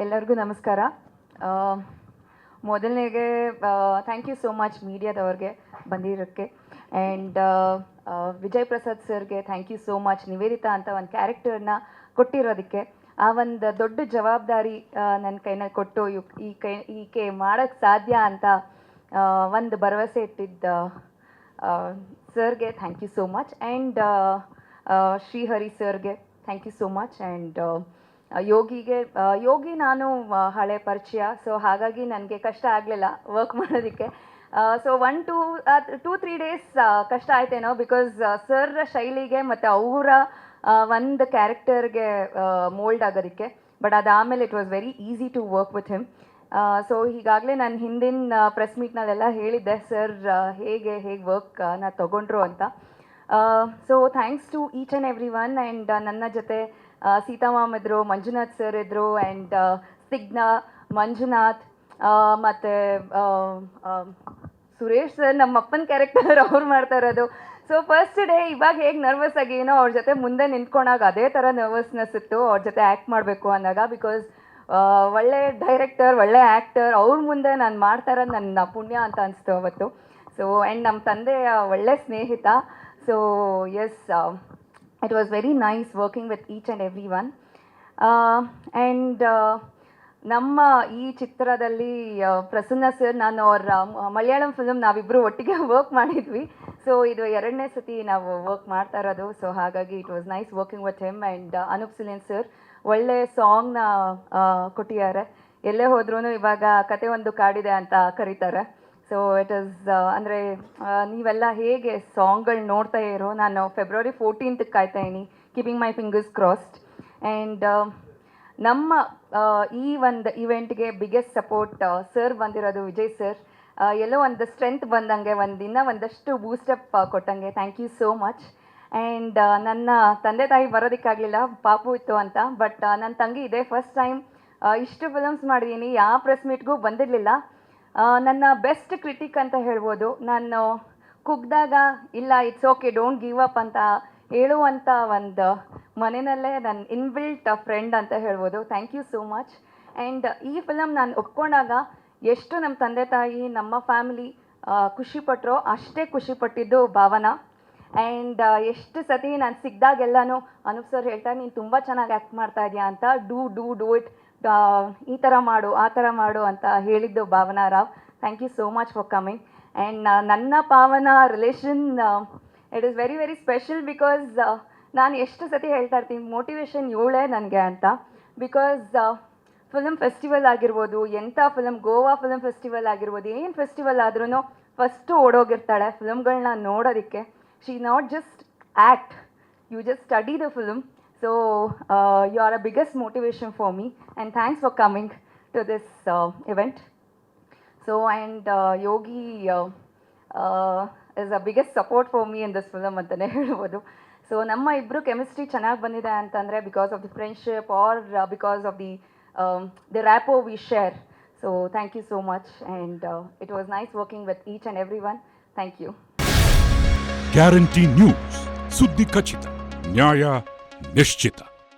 ಎಲ್ಲರಿಗೂ ನಮಸ್ಕಾರ. ಮೊದಲನೇಗೆ ಥ್ಯಾಂಕ್ ಯು ಸೋ ಮಚ್ ಮೀಡಿಯಾದವ್ರಿಗೆ ಬಂದಿರೋಕ್ಕೆ. ಆ್ಯಂಡ್ ವಿಜಯ್ ಪ್ರಸಾದ್ ಸರ್ಗೆ thank you so much, Niveditha ಅಂತ ಒಂದು ಕ್ಯಾರೆಕ್ಟರ್ನ ಕೊಟ್ಟಿರೋದಕ್ಕೆ. ಆ ಒಂದು ದೊಡ್ಡ ಜವಾಬ್ದಾರಿ ನನ್ನ ಕೈನಲ್ಲಿ ಕೊಟ್ಟು ಈಕೆ ಮಾಡೋಕ್ಕೆ ಸಾಧ್ಯ ಅಂತ ಒಂದು ಭರವಸೆ ಇಟ್ಟಿದ್ದ ಸರ್ಗೆ thank you so much. And Shrihari ಸರ್ಗೆ thank you so much. And Yogi ನಾನು ಹಳೆ ಪರಿಚಯ, ಸೊ ಹಾಗಾಗಿ ನನಗೆ ಕಷ್ಟ ಆಗಲಿಲ್ಲ ವರ್ಕ್ ಮಾಡೋದಕ್ಕೆ. ಸೊ 1-2-3 ಡೇಸ್ ಕಷ್ಟ ಆಯ್ತೇನೋ, ಬಿಕಾಸ್ ಸರ್ ಶೈಲಿಗೆ ಮತ್ತು ಅವರ ಒಂದು ಕ್ಯಾರೆಕ್ಟರ್ಗೆ ಮೋಲ್ಡ್ ಆಗೋದಕ್ಕೆ. ಬಟ್ ಅದಾದಮೇಲೆ it was very easy to work with him. So ಹೀಗಾಗಲೇ ನಾನು ಹಿಂದಿನ ಪ್ರೆಸ್ ಮೀಟ್ನಲ್ಲೆಲ್ಲ ಹೇಳಿದ್ದೆ ಸರ್ ಹೇಗೆ ವರ್ಕ್ನ ತೊಗೊಂಡ್ರು ಅಂತ. So thanks to each and every one. And ನನ್ನ ಜೊತೆ ಸೀತಾ ಮ್ಯಾಮ್ ಇದ್ದರು, ಮಂಜುನಾಥ್ ಸರ್ ಇದ್ದರು, ಆ್ಯಂಡ್ ಸ್ನಿಗ್ಧಾ, ಮಂಜುನಾಥ್ ಮತ್ತು ಸುರೇಶ್ ಸರ್, ನಮ್ಮ ಅಪ್ಪನ ಕ್ಯಾರೆಕ್ಟರ್ ಅವ್ರು ಮಾಡ್ತಾ ಇರೋದು. ಸೊ ಫಸ್ಟ್ ಡೇ ಇವಾಗ ಹೇಗೆ ನರ್ವಸ್ ಆಗಿ ಏನೋ ಅವ್ರ ಜೊತೆ ಮುಂದೆ ನಿಂತ್ಕೊಂಡಾಗ ಅದೇ ಥರ ನರ್ವಸ್ನೆಸ್ ಇತ್ತು ಅವ್ರ ಜೊತೆ ಆ್ಯಕ್ಟ್ ಮಾಡಬೇಕು ಅಂದಾಗ. ಬಿಕಾಸ್ ಒಳ್ಳೆ ಡೈರೆಕ್ಟರ್, ಒಳ್ಳೆ ಆ್ಯಕ್ಟರ್, ಅವ್ರ ಮುಂದೆ ನಾನು ಮಾಡ್ತಾ ಇರೋದು ನನ್ನ ಪುಣ್ಯ ಅಂತ ಅನಿಸ್ತು ಅವತ್ತು. ಸೊ ಆ್ಯಂಡ್ ನಮ್ಮ ತಂದೆಯ ಒಳ್ಳೆ ಸ್ನೇಹಿತ. So yes, it was very nice working with each and everyone. And ನಮ್ಮ ಈ ಚಿತ್ರದಲ್ಲಿ ಪ್ರಸನ್ನ ಸರ್, ನಾನು ಅವ್ರ ಮಲಯಾಳಂ ಫಿಲ್ಮ್ ನಾವಿಬ್ಬರು ಒಟ್ಟಿಗೆ ವರ್ಕ್ ಮಾಡಿದ್ವಿ. ಸೊ ಇದು 2ನೇ ಸತಿ ನಾವು ವರ್ಕ್ ಮಾಡ್ತಾ ಇರೋದು. ಸೊ ಹಾಗಾಗಿ it was nice working with him. And Anoop Seelin sir ಒಳ್ಳೆ ಸಾಂಗ್ನ ಕೊಟ್ಟಿದ್ದಾರೆ. ಎಲ್ಲೇ ಹೋದ್ರೂ ಇವಾಗ ಕತೆ ಒಂದು ಕಾಡಿದೆ ಅಂತ ಕರೀತಾರೆ. ಸೊ ಇಟ್ ಈಸ್ ಅಂದರೆ ನೀವೆಲ್ಲ ಹೇಗೆ ಸಾಂಗ್ಗಳು ನೋಡ್ತಾ ಇರೋ, ನಾನು ಫೆಬ್ರವರಿ 14th ಕಾಯ್ತಾ ಇದ್ದೀನಿ, keeping my fingers crossed. And ನಮ್ಮ ಈ ಒಂದು ಇವೆಂಟ್ಗೆ ಬಿಗ್ಗೆಸ್ಟ್ ಸಪೋರ್ಟ್ ಸರ್ ಬಂದಿರೋದು ವಿಜಯ್ ಸರ್. ಎಲ್ಲೋ ಒಂದು ಸ್ಟ್ರೆಂತ್ ಬಂದಂಗೆ, ಒಂದಷ್ಟು ಬೂಸ್ಟಪ್ ಕೊಟ್ಟಂಗೆ. Thank you so much. And ನನ್ನ ತಂದೆ ತಾಯಿ ಬರೋದಕ್ಕಾಗಲಿಲ್ಲ, ಪಾಪು ಇತ್ತು ಅಂತ. ಬಟ್ ನನ್ನ ತಂಗಿ ಇದೆ ಫಸ್ಟ್ ಟೈಮ್ ಇಷ್ಟು ಫಿಲಮ್ಸ್ ಮಾಡಿದ್ದೀನಿ, ಯಾವ ಪ್ರೆಸ್ ಮೀಟ್ಗೂ ಬಂದಿರಲಿಲ್ಲ. ನನ್ನ ಬೆಸ್ಟ್ ಕ್ರಿಟಿಕ್ ಅಂತ ಹೇಳ್ಬೋದು. ನಾನು ಕುಗ್ದಾಗ ಇಲ್ಲ it's okay, don't give up ಅಂತ ಹೇಳುವಂಥ ಒಂದು ಮನೆಯಲ್ಲೇ ನನ್ನ ಇನ್ಬಿಲ್ಟ್ ಫ್ರೆಂಡ್ ಅಂತ ಹೇಳ್ಬೋದು. Thank you so much. And ಈ ಫಿಲಮ್ ನಾನು ಒಪ್ಕೊಂಡಾಗ ಎಷ್ಟು ನಮ್ಮ ತಂದೆ ತಾಯಿ, ನಮ್ಮ ಫ್ಯಾಮಿಲಿ ಖುಷಿಪಟ್ಟರೋ ಅಷ್ಟೇ ಖುಷಿಪಟ್ಟಿದ್ದು ಭಾವನಾ. ಆ್ಯಂಡ್ ಎಷ್ಟು ಸತಿ ನಾನು ಸಿಕ್ಕಿದಾಗೆಲ್ಲನೂ ಅನೂಪ್ ಸರ್ ಹೇಳ್ತಾರೆ, ನೀನು ತುಂಬ ಚೆನ್ನಾಗಿ ಆ್ಯಕ್ಟ್ ಮಾಡ್ತಾ ಇದೆಯಾ ಅಂತ, ಡೂ ಇಟ್, ಈ ಥರ ಮಾಡು ಆ ಥರ ಮಾಡು ಅಂತ ಹೇಳಿದ್ದು Bhavana Rao. Thank you so much for coming. And ನನ್ನ Bhavana relation it is very very special. Because ನಾನು ಎಷ್ಟು ಸತಿ ಹೇಳ್ತಾ ಇರ್ತೀನಿ, ಮೋಟಿವೇಶನ್ ಇವಳೇ ನನಗೆ ಅಂತ. ಬಿಕಾಸ್ ಫಿಲಮ್ ಫೆಸ್ಟಿವಲ್ ಆಗಿರ್ಬೋದು, ಎಂಥ ಫಿಲಮ್, ಗೋವಾ ಫಿಲಮ್ ಫೆಸ್ಟಿವಲ್ ಆಗಿರ್ಬೋದು, ಏನು ಫೆಸ್ಟಿವಲ್ ಆದ್ರೂ ಫಸ್ಟು ಓಡೋಗಿರ್ತಾಳೆ ಫಿಲಮ್ಗಳನ್ನ ನೋಡೋದಕ್ಕೆ. She not just act, you just study the film. So you are a biggest motivation for me, and thanks for coming to this event. So and Yogi is a biggest support for me in this film antane helbodu. So namma ibru chemistry ಚೆನ್ನಾಗಿ ಬಂದಿದೆ ಅಂತಂದ್ರೆ because of the friendship or because of the rapport we share. So thank you so much, and it was nice working with each and everyone. Thank you. Guarantee News, ಸುದ್ದಿ ಖಚಿತ, ನ್ಯಾಯ ನಿಶ್ಚಿತ.